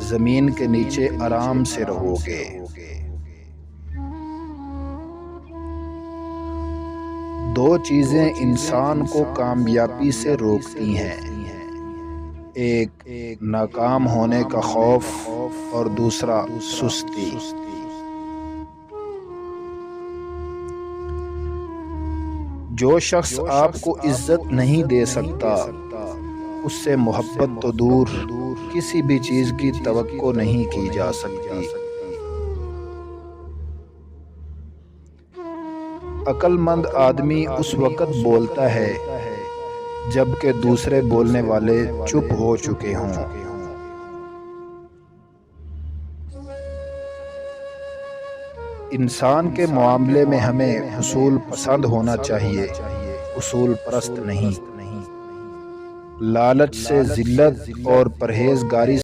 زمین کے نیچے آرام سے رہو گے۔ دو چیزیں انسان کو کامیابی سے روکتی ہیں، ایک ناکام ہونے کا خوف اور دوسرا سستی۔ جو شخص آپ کو عزت نہیں دے سکتا، اس سے محبت تو دور کسی بھی چیز کی توقع نہیں کی جا سکتی۔ عقل مند آدمی اس وقت بولتا ہے جب کہ دوسرے بولنے والے چپ ہو چکے ہوں۔ انسان کے معاملے میں ہمیں حصول پسند ہونا چاہیے، اصول پرست نہیں۔ لالچ سے ذلت اور پرہیزگاری